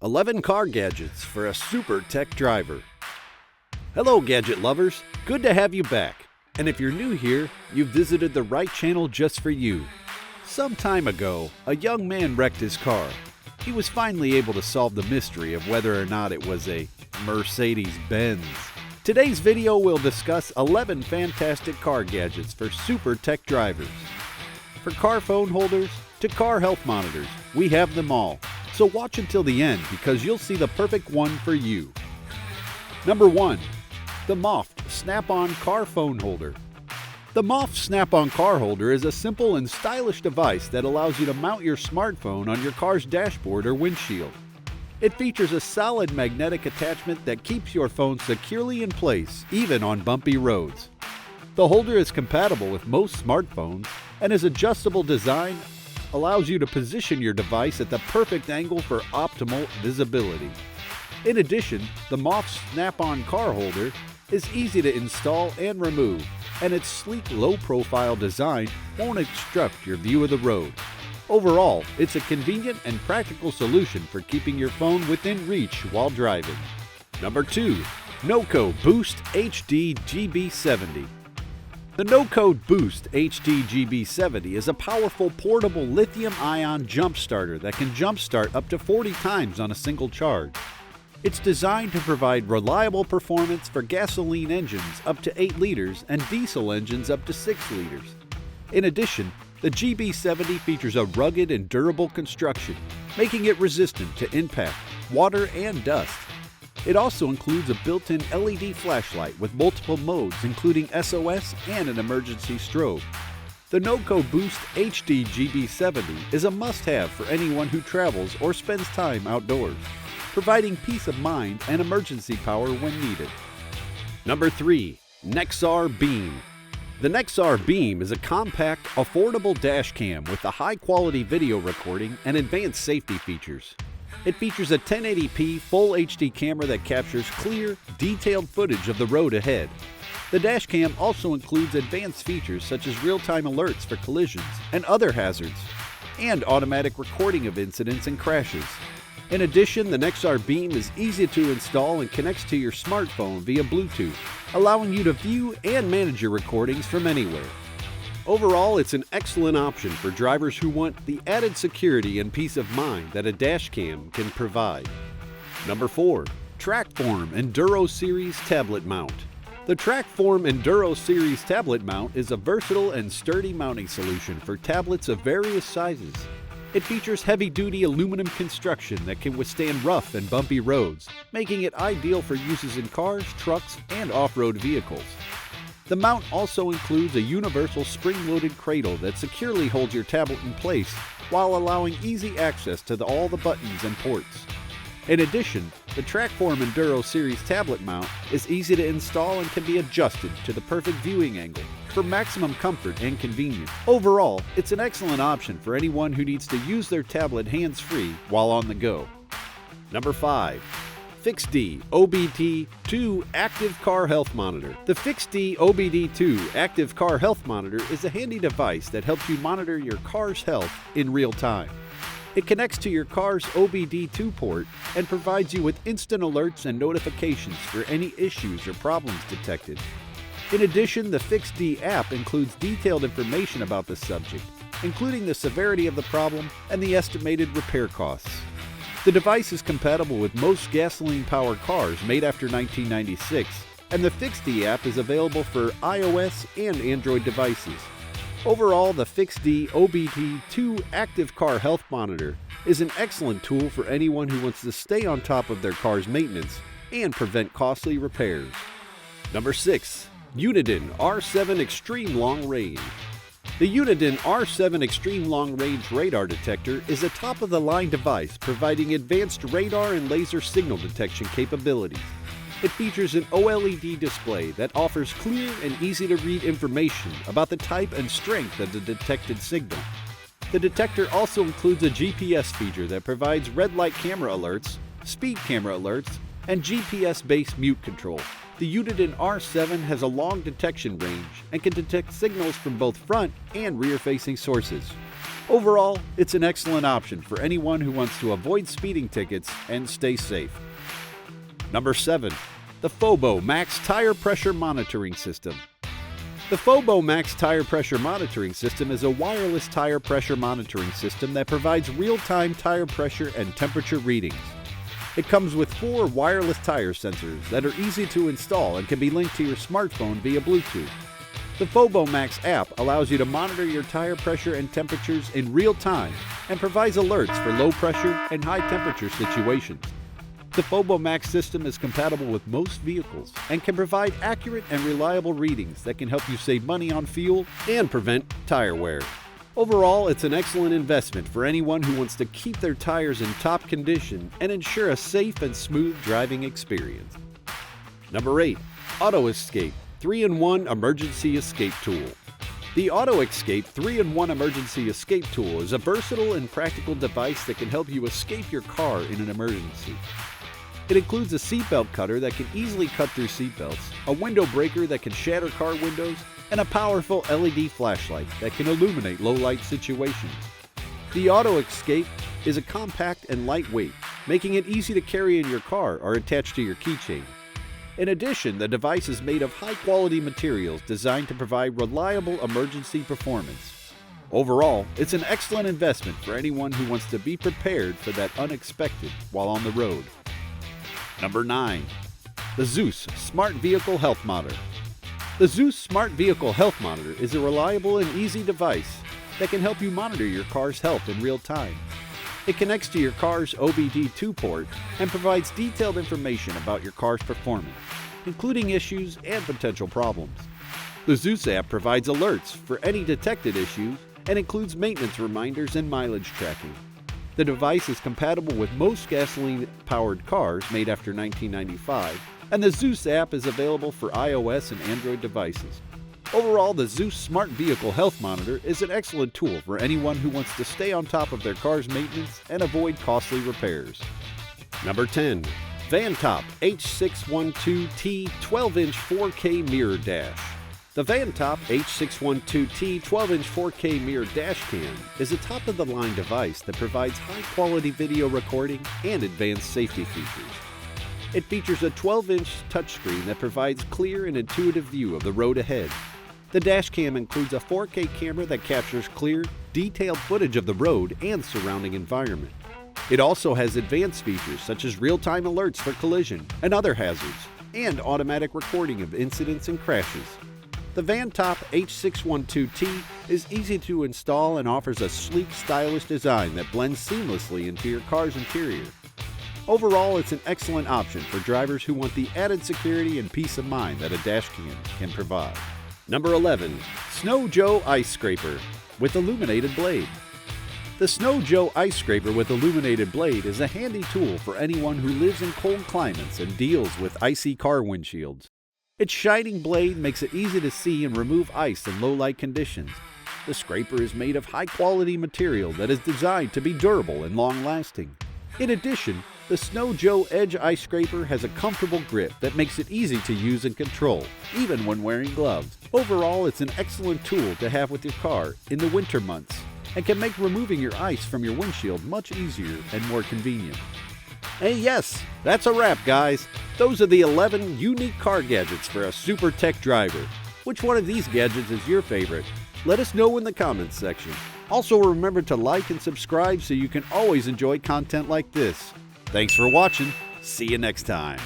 11 car gadgets for a super tech driver. Hello gadget lovers, good to have you back. And if you're new here, you've visited the right channel just for you. Some time ago, a young man wrecked his car. He was finally able to solve the mystery of whether or not it was a Mercedes-Benz. Today's video will discuss 11 fantastic car gadgets for super tech drivers. For car phone holders to car health monitors, we have them all. So watch until the end because you'll see the perfect one for you. Number 1. The Moft Snapon Car Phone Holder. The Moft Snapon Car Holder is a simple and stylish device that allows you to mount your smartphone on your car's dashboard or windshield. It features a solid magnetic attachment that keeps your phone securely in place, even on bumpy roads. The holder is compatible with most smartphones, and its adjustable design allows you to position your device at the perfect angle for optimal visibility. In addition, the Moft Snap-on car holder is easy to install and remove, and its sleek low-profile design won't obstruct your view of the road. Overall, it's a convenient and practical solution for keeping your phone within reach while driving. Number 2. Noco Boost HD GB70. The Noco Boost HD GB70 is a powerful portable lithium-ion jump starter that can jump start up to 40 times on a single charge. It's designed to provide reliable performance for gasoline engines up to 8 liters and diesel engines up to 6 liters. In addition, the GB70 features a rugged and durable construction, making it resistant to impact, water, and dust. It also includes a built-in LED flashlight with multiple modes including SOS and an emergency strobe. The Noco Boost HD GB70 is a must-have for anyone who travels or spends time outdoors, providing peace of mind and emergency power when needed. Number 3. Nexar Beam. The Nexar Beam is a compact, affordable dash cam with a high-quality video recording and advanced safety features. It features a 1080p Full HD camera that captures clear, detailed footage of the road ahead. The dash cam also includes advanced features such as real-time alerts for collisions and other hazards, and automatic recording of incidents and crashes. In addition, the Nexar Beam is easy to install and connects to your smartphone via Bluetooth, allowing you to view and manage your recordings from anywhere. Overall, it's an excellent option for drivers who want the added security and peace of mind that a dash cam can provide. Number 4. Trackform Enduro Series Tablet Mount. The Trackform Enduro Series Tablet Mount is a versatile and sturdy mounting solution for tablets of various sizes. It features heavy-duty aluminum construction that can withstand rough and bumpy roads, making it ideal for uses in cars, trucks, and off-road vehicles. The mount also includes a universal spring-loaded cradle that securely holds your tablet in place while allowing easy access to all the buttons and ports. In addition, the Trackform Enduro Series tablet mount is easy to install and can be adjusted to the perfect viewing angle for maximum comfort and convenience. Overall, it's an excellent option for anyone who needs to use their tablet hands-free while on the go. Number 5. FixD OBD-II Active Car Health Monitor. The FixD OBD-II Active Car Health Monitor is a handy device that helps you monitor your car's health in real time. It connects to your car's OBD-II port and provides you with instant alerts and notifications for any issues or problems detected. In addition, the FixD app includes detailed information about the subject, including the severity of the problem and the estimated repair costs. The device is compatible with most gasoline-powered cars made after 1996, and the FixD app is available for iOS and Android devices. Overall, the FixD OBD-II Active Car Health Monitor is an excellent tool for anyone who wants to stay on top of their car's maintenance and prevent costly repairs. Number 6. Uniden R7 Extreme Long Range. The Uniden R7 Extreme Long Range Radar Detector is a top-of-the-line device providing advanced radar and laser signal detection capabilities. It features an OLED display that offers clear and easy-to-read information about the type and strength of the detected signal. The detector also includes a GPS feature that provides red light camera alerts, speed camera alerts, and GPS-based mute control. The Uniden R7 has a long detection range and can detect signals from both front and rear-facing sources. Overall, it's an excellent option for anyone who wants to avoid speeding tickets and stay safe. Number 7. The Phobo Max Tire Pressure Monitoring System. The Phobo Max Tire Pressure Monitoring System is a wireless tire pressure monitoring system that provides real-time tire pressure and temperature readings. It comes with 4 wireless tire sensors that are easy to install and can be linked to your smartphone via Bluetooth. The Phobo Max app allows you to monitor your tire pressure and temperatures in real time and provides alerts for low pressure and high temperature situations. The Phobo Max system is compatible with most vehicles and can provide accurate and reliable readings that can help you save money on fuel and prevent tire wear. Overall, it's an excellent investment for anyone who wants to keep their tires in top condition and ensure a safe and smooth driving experience. Number 8. AutoXscape 3-in-1 Emergency Escape Tool. The AutoXscape 3-in-1 Emergency Escape Tool is a versatile and practical device that can help you escape your car in an emergency. It includes a seatbelt cutter that can easily cut through seatbelts, a window breaker that can shatter car windows, and a powerful LED flashlight that can illuminate low-light situations. The AutoXscape is a compact and lightweight, making it easy to carry in your car or attach to your keychain. In addition, the device is made of high-quality materials designed to provide reliable emergency performance. Overall, it's an excellent investment for anyone who wants to be prepared for that unexpected while on the road. Number 9. The Zeus Smart Vehicle Health Monitor. The Zeus Smart Vehicle Health Monitor is a reliable and easy device that can help you monitor your car's health in real time. It connects to your car's OBD-II port and provides detailed information about your car's performance, including issues and potential problems. The Zeus app provides alerts for any detected issues and includes maintenance reminders and mileage tracking. The device is compatible with most gasoline-powered cars made after 1995, and the Zeus app is available for iOS and Android devices. Overall, the Zeus Smart Vehicle Health Monitor is an excellent tool for anyone who wants to stay on top of their car's maintenance and avoid costly repairs. Number 10. VanTop H612T 12-inch 4K Mirror Dash. The VanTop H612T 12-inch 4K Mirror Dash Cam is a top-of-the-line device that provides high-quality video recording and advanced safety features. It features a 12-inch touchscreen that provides clear and intuitive view of the road ahead. The dash cam includes a 4K camera that captures clear, detailed footage of the road and surrounding environment. It also has advanced features such as real-time alerts for collision and other hazards, and automatic recording of incidents and crashes. The VanTop H612T is easy to install and offers a sleek, stylish design that blends seamlessly into your car's interior. Overall, it's an excellent option for drivers who want the added security and peace of mind that a dash cam can provide. Number 11. Snow Joe Ice Scraper with Illuminated Blade. The Snow Joe Ice Scraper with Illuminated Blade is a handy tool for anyone who lives in cold climates and deals with icy car windshields. Its shining blade makes it easy to see and remove ice in low-light conditions. The scraper is made of high-quality material that is designed to be durable and long-lasting. In addition, the Snow Joe Edge Ice Scraper has a comfortable grip that makes it easy to use and control, even when wearing gloves. Overall, it's an excellent tool to have with your car in the winter months and can make removing your ice from your windshield much easier and more convenient. Hey, yes, that's a wrap, guys. Those are the 11 unique car gadgets for a super tech driver. Which one of these gadgets is your favorite? Let us know in the comments section. Also, remember to like and subscribe so you can always enjoy content like this. Thanks for watching. See you next time.